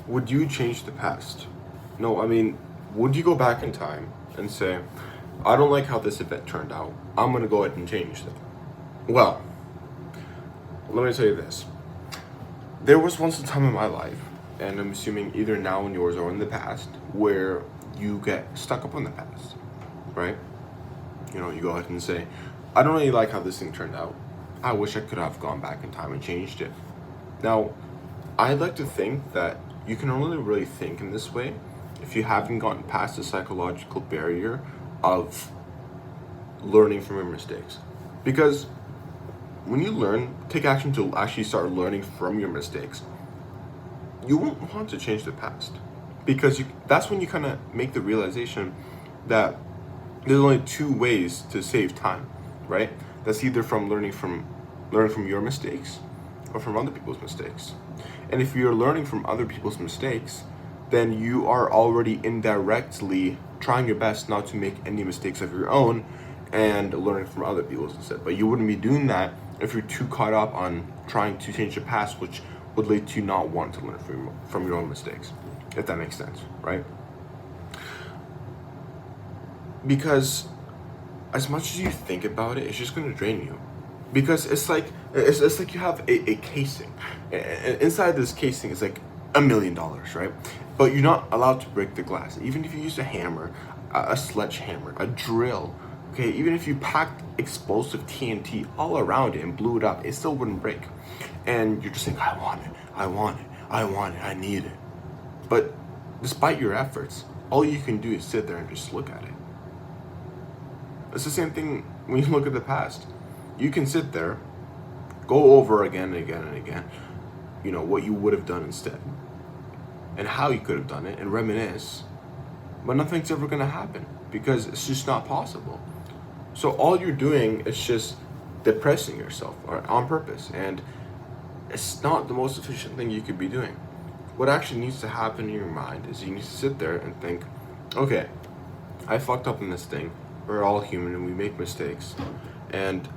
would you change the past? No, I mean, would you go back in time and say, I don't like how this event turned out. I'm gonna go ahead and change that. Well, let me tell you this. There was once a time in my life, and I'm assuming either now in yours or in the past, where you get stuck up on the past, right? You know, you go ahead and say, I don't really like how this thing turned out. I wish I could have gone back in time and changed it. Now, I'd like to think that you can only really think in this way if you haven't gotten past the psychological barrier of learning from your mistakes. Because when you take action to actually start learning from your mistakes, you won't want to change the past. Because that's when you kind of make the realization that there's only two ways to save time, right? That's either from learning from your mistakes or from other people's mistakes. And if you're learning from other people's mistakes, then you are already indirectly trying your best not to make any mistakes of your own and learning from other people's instead. But you wouldn't be doing that if you're too caught up on trying to change the past, which would lead to you not wanting to learn from your own mistakes, if that makes sense, right? Because as much as you think about it, it's just going to drain you. Because it's like you have a casing. Inside this casing is like $1 million, right? But you're not allowed to break the glass. Even if you use a hammer, a sledgehammer, a drill, okay, even if you packed explosive TNT all around it and blew it up, it still wouldn't break. And you're just saying, I want it, I need it. But despite your efforts, all you can do is sit there and just look at it. It's the same thing when you look at the past. You can sit there, go over again and again and again, you know, what you would have done instead and how you could have done it and reminisce, but nothing's ever going to happen because it's just not possible. So all you're doing is just depressing yourself on purpose, and it's not the most efficient thing you could be doing. What actually needs to happen in your mind is you need to sit there and think, okay, I fucked up in this thing. We're all human and we make mistakes. And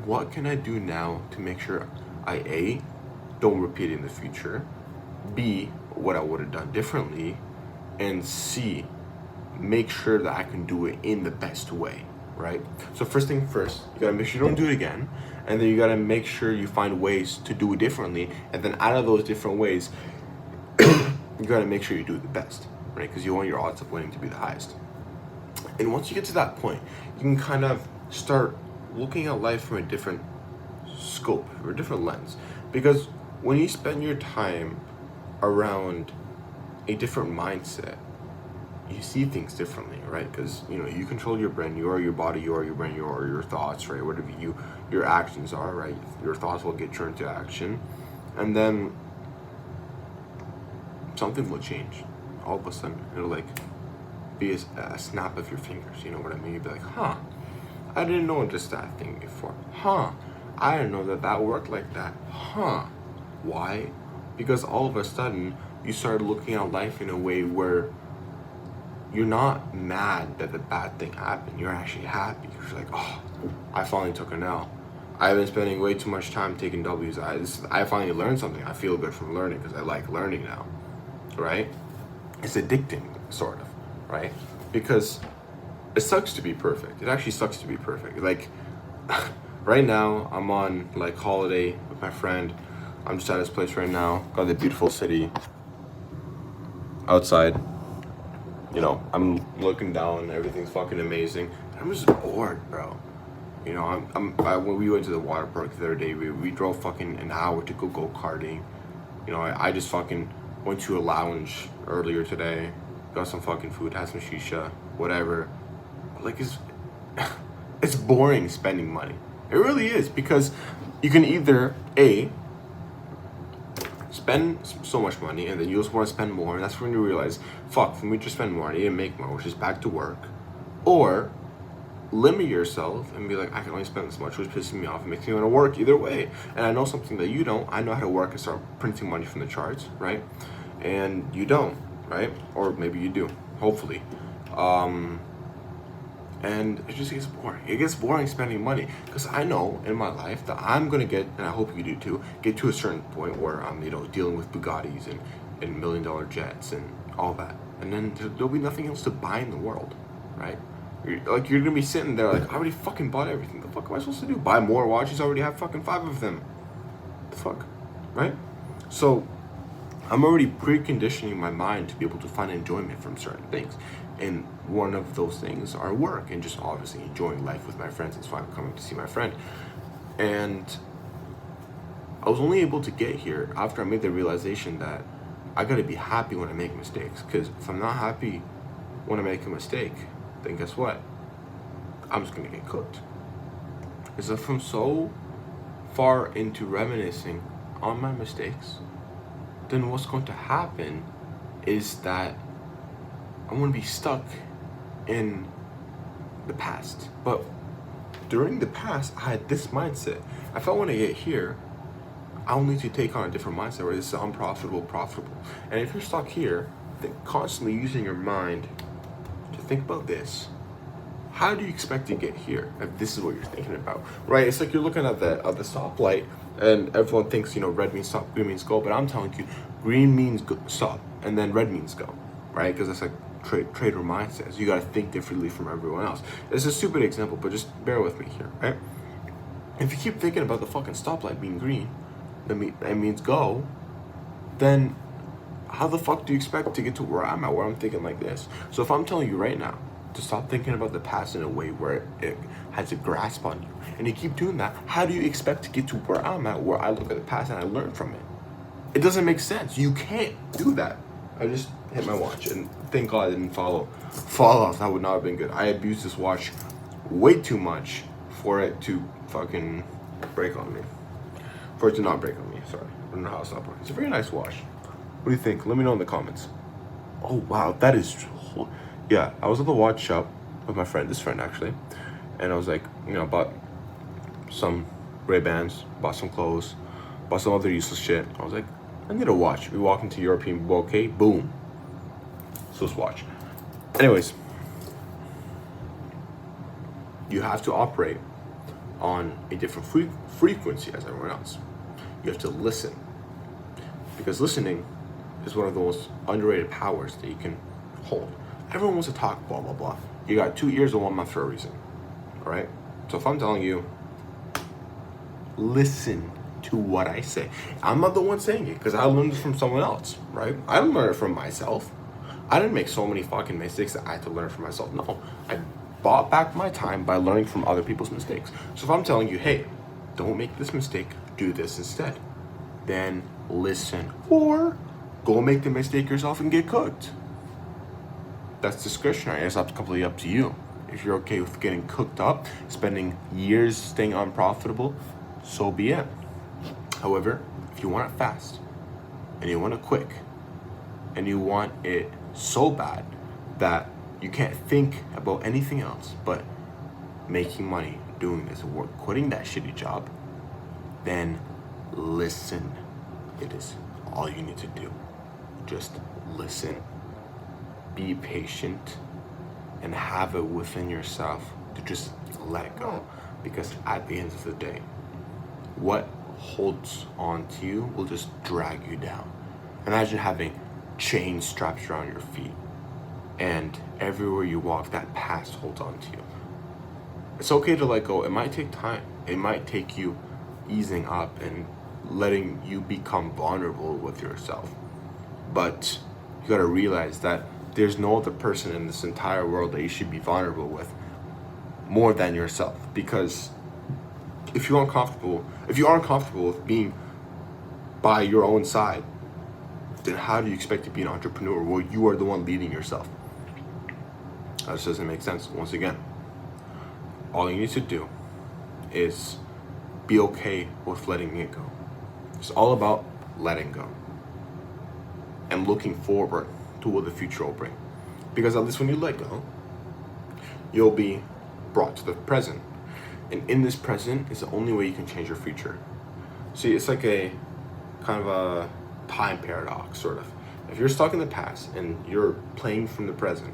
what can I do now to make sure I A, don't repeat it in the future, B, what I would have done differently, and C, make sure that I can do it in the best way, right? So first thing first, you gotta make sure you don't do it again, and then you gotta make sure you find ways to do it differently, and then out of those different ways, you gotta make sure you do it the best, right? Because you want your odds of winning to be the highest. And once you get to that point, you can kind of start looking at life from a different scope or a different lens. Because when you spend your time around a different mindset, you see things differently, right? Because, you know, you control your brain, you are your body, you are your brain, you are your thoughts, right? Whatever your actions are, right? Your thoughts will get turned to action. And then something will change. All of a sudden, it'll like be a snap of your fingers, you know what I mean? You'd be like, huh, I didn't know just that thing before. Huh, I didn't know that worked like that. Huh, why? Because all of a sudden, you started looking at life in a way where you're not mad that the bad thing happened. You're actually happy. You're like, oh, I finally took an L. I've been spending way too much time taking W's. I finally learned something. I feel good from learning because I like learning now, right? It's addicting, sort of, right? Because it sucks to be perfect. It actually sucks to be perfect. Like, right now, I'm on, like, holiday with my friend. I'm just at his place right now. Got the beautiful city outside. You know, I'm looking down. Everything's fucking amazing. I'm just bored, bro. You know, when we went to the water park the other day, we drove fucking an hour to go go-karting. You know, I just fucking went to a lounge earlier today. Got some fucking food, had some shisha, whatever. Like, it's boring spending money. It really is, because you can either A, spend so much money, and then you just want to spend more, and that's when you realize, fuck, for me to spend more, I need to make more, which is back to work. Or limit yourself and be like, I can only spend this much, which pisses me off and makes me want to work either way. And I know something that you don't. I know how to work and start printing money from the charts, right? And you don't, right? Or maybe you do, hopefully. And it just gets boring. It gets boring spending money, because I know in my life that I'm gonna get, and I hope you do too, get to a certain point where I'm, you know, dealing with Bugattis and and $1 million jets and all that, and then there'll be nothing else to buy in the world, right? You're gonna be sitting there like, I already fucking bought everything. The fuck am I supposed to do? Buy more watches? I already have fucking 5 of them. The fuck, right? So I'm already preconditioning my mind to be able to find enjoyment from certain things, and one of those things are work and just obviously enjoying life with my friends. It's fine coming to see my friend, and I was only able to get here after I made the realization that I gotta be happy when I make mistakes. Because if I'm not happy when I make a mistake, then guess what? I'm just gonna get cooked. Because if I'm so far into reminiscing on my mistakes, then what's going to happen is that I'm gonna be stuck in the past. But during the past, I had this mindset. If I want to get here, I'll need to take on a different mindset where this is unprofitable, profitable. And if you're stuck here, then constantly using your mind to think about this, how do you expect to get here if this is what you're thinking about, right? It's like you're looking at the stoplight, and everyone thinks, red means stop, green means go, but I'm telling you, green means go, stop, and then red means go, right? Because that's like trader mindset. So you got to think differently from everyone else. It's a stupid example, but just bear with me here, right? If you keep thinking about the fucking stoplight being green, that means go, then how the fuck do you expect to get to where I'm at, where I'm thinking like this? So if I'm telling you right now to stop thinking about the past in a way where it has a grasp on you, and you keep doing that, how do you expect to get to where I'm at, where I look at the past and I learn from it? It doesn't make sense. You can't do that. I just hit my watch, and thank God I didn't fall off. That would not have been good. I abused this watch way too much for it to fucking break on me. For it to not break on me, sorry. I don't know how it's not working. It's a very nice watch. What do you think? Let me know in the comments. Oh, wow, that is... Yeah, I was at the watch shop with my friend, this friend actually, and I was like, bought some Ray-Bans, bought some clothes, bought some other useless shit. I was like, I need a watch. We walk into European Bouquet, boom. So let's watch. Anyways, you have to operate on a different frequency as everyone else. You have to listen, because listening is one of the most underrated powers that you can hold. Everyone wants to talk, blah, blah, blah. You got 2 ears and 1 mouth for a reason, all right? So if I'm telling you, listen to what I say. I'm not the one saying it, because I learned it from someone else, right? I didn't learn it from myself. I didn't make so many fucking mistakes that I had to learn from myself. No, I bought back my time by learning from other people's mistakes. So if I'm telling you, hey, don't make this mistake, do this instead, then listen, or go make the mistake yourself and get cooked. That's discretionary. It's completely up to you. If you're okay with getting cooked up, spending years staying unprofitable, so be it. However, if you want it fast, and you want it quick, and you want it so bad that you can't think about anything else but making money doing this work, quitting that shitty job, then listen. It is all you need to do. Just listen. Be patient and have it within yourself to just let it go. Because at the end of the day, what holds on to you will just drag you down. Imagine having chains strapped around your feet, and everywhere you walk, that past holds on to you. It's okay to let go. It might take time. It might take you easing up and letting you become vulnerable with yourself. But you gotta realize that there's no other person in this entire world that you should be vulnerable with more than yourself. Because if you aren't comfortable with being by your own side, then how do you expect to be an entrepreneur where you are the one leading yourself? That just doesn't make sense. Once again, all you need to do is be okay with letting it go. It's all about letting go and looking forward to what the future will bring. Because at least when you let go, you'll be brought to the present. And in this present is the only way you can change your future. See, it's like a kind of a time paradox, sort of. If you're stuck in the past and you're playing from the present,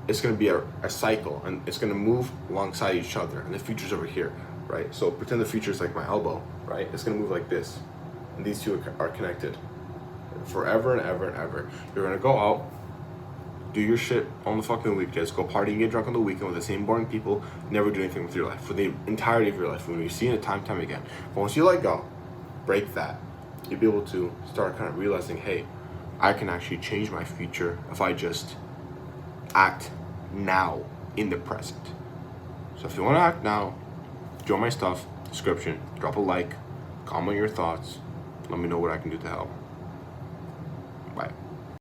it's going to be a cycle, and it's going to move alongside each other, and the future's over here, right? So pretend the future's like my elbow, right? It's going to move like this, and these two are connected. forever and ever and ever. You're gonna go out, do your shit on the fucking weekdays, go party and get drunk on the weekend with the same boring people, never do anything with your life for the entirety of your life. When you see it time and time again. But once you let go, break that, you'll be able to start kind of realizing, hey, I can actually change my future if I just act now in the present. So if you want to act now, join my stuff, description, drop a like, comment your thoughts, let me know what I can do to help.